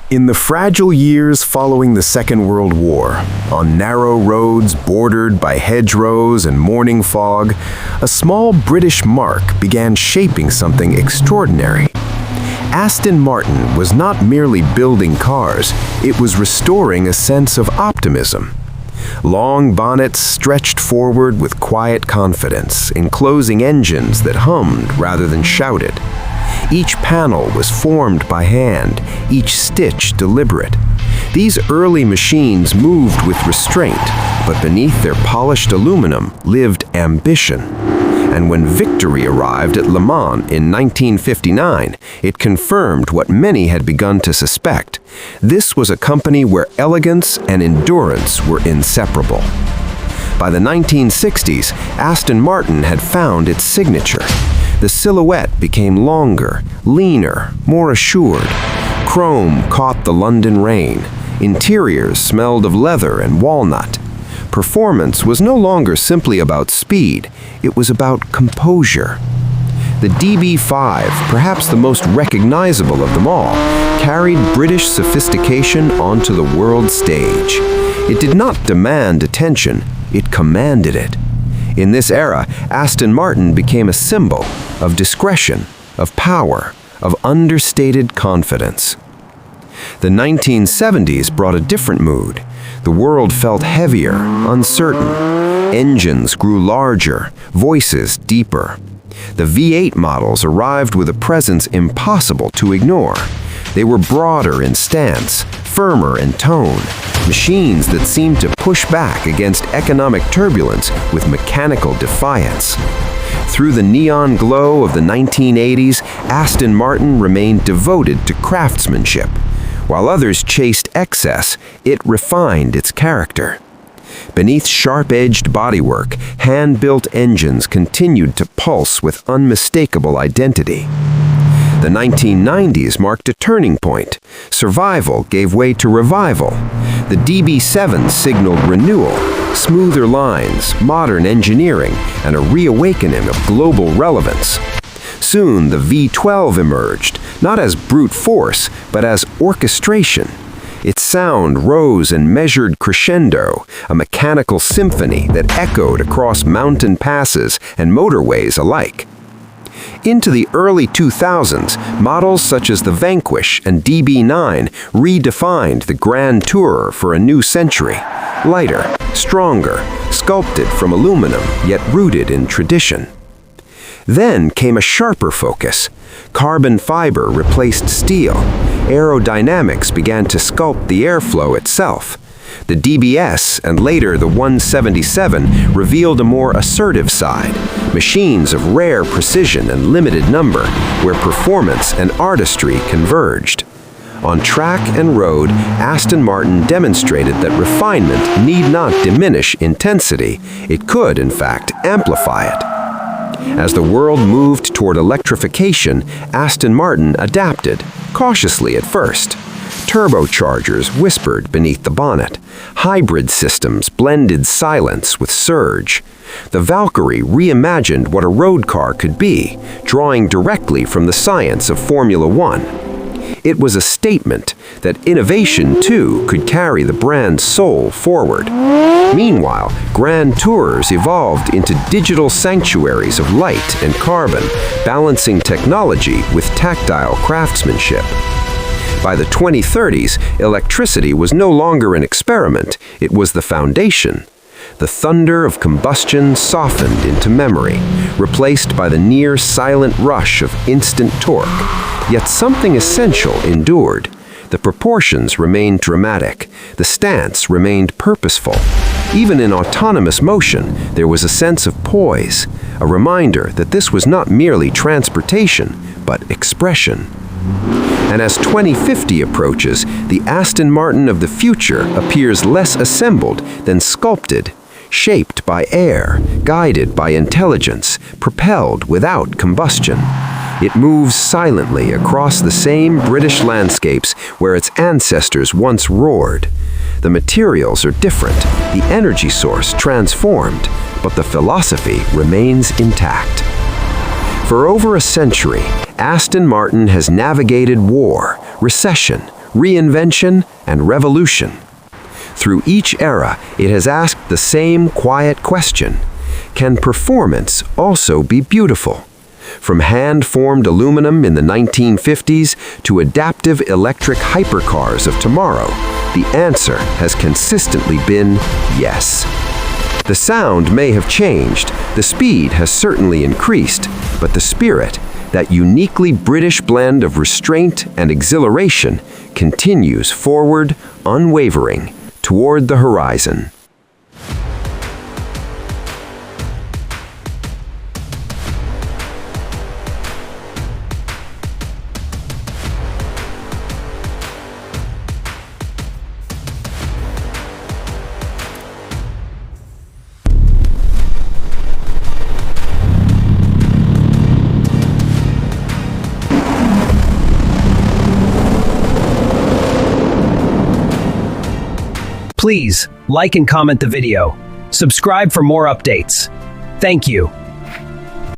In the fragile years following the Second World War, on narrow roads bordered by hedgerows and morning fog, a small British marque began shaping something extraordinary. Aston Martin was not merely building cars, it was restoring a sense of optimism. Long bonnets stretched forward with quiet confidence, enclosing engines that hummed rather than shouted. Each panel was formed by hand, each stitch deliberate. These early machines moved with restraint, but beneath their polished aluminum lived ambition. And when victory arrived at Le Mans in 1959, it confirmed what many had begun to suspect. This was a company where elegance and endurance were inseparable. By the 1960s, Aston Martin had found its signature. The silhouette became longer, leaner, more assured. Chrome caught the London rain. Interiors smelled of leather and walnut. Performance was no longer simply about speed, it was about composure. The DB5, perhaps the most recognizable of them all, carried British sophistication onto the world stage. It did not demand attention, it commanded it. In this era, Aston Martin became a symbol of discretion, of power, of understated confidence. The 1970s brought a different mood. The world felt heavier, uncertain. Engines grew larger, voices deeper. The V8 models arrived with a presence impossible to ignore. They were broader in stance, firmer in tone, machines that seemed to push back against economic turbulence with mechanical defiance. Through the neon glow of the 1980s, Aston Martin remained devoted to craftsmanship. While others chased excess, it refined its character. Beneath sharp-edged bodywork, hand-built engines continued to pulse with unmistakable identity. The 1990s marked a turning point. Survival gave way to revival. The DB7 signaled renewal, smoother lines, modern engineering, and a reawakening of global relevance. Soon, the V12 emerged, not as brute force, but as orchestration. Its sound rose and measured crescendo, a mechanical symphony that echoed across mountain passes and motorways alike. Into the early 2000s, models such as the Vanquish and DB9 redefined the Grand Tourer for a new century. Lighter, stronger, sculpted from aluminum, yet rooted in tradition. Then came a sharper focus. Carbon fiber replaced steel. Aerodynamics began to sculpt the airflow itself. The DBS and later the 177 revealed a more assertive side, machines of rare precision and limited number, where performance and artistry converged. On track and road, Aston Martin demonstrated that refinement need not diminish intensity. It could, in fact, amplify it. As the world moved toward electrification, Aston Martin adapted, cautiously at first. Turbochargers whispered beneath the bonnet. Hybrid systems blended silence with surge. The Valkyrie reimagined what a road car could be, drawing directly from the science of Formula One. It was a statement that innovation, too, could carry the brand's soul forward. Meanwhile, Grand Tourers evolved into digital sanctuaries of light and carbon, balancing technology with tactile craftsmanship. By the 2030s, electricity was no longer an experiment, it was the foundation. The thunder of combustion softened into memory, replaced by the near-silent rush of instant torque. Yet something essential endured. The proportions remained dramatic. The stance remained purposeful. Even in autonomous motion, there was a sense of poise, a reminder that this was not merely transportation, but expression. And as 2050 approaches, the Aston Martin of the future appears less assembled than sculpted, shaped by air, guided by intelligence, propelled without combustion. It moves silently across the same British landscapes where its ancestors once roared. The materials are different, the energy source transformed, but the philosophy remains intact. For over a century, Aston Martin has navigated war, recession, reinvention, and revolution. Through each era, it has asked the same quiet question: can performance also be beautiful? From hand-formed aluminum in the 1950s to adaptive electric hypercars of tomorrow, the answer has consistently been yes. The sound may have changed, the speed has certainly increased, but the spirit, that uniquely British blend of restraint and exhilaration, continues forward, unwavering, toward the horizon. Please like and comment the video. Subscribe for more updates. Thank you.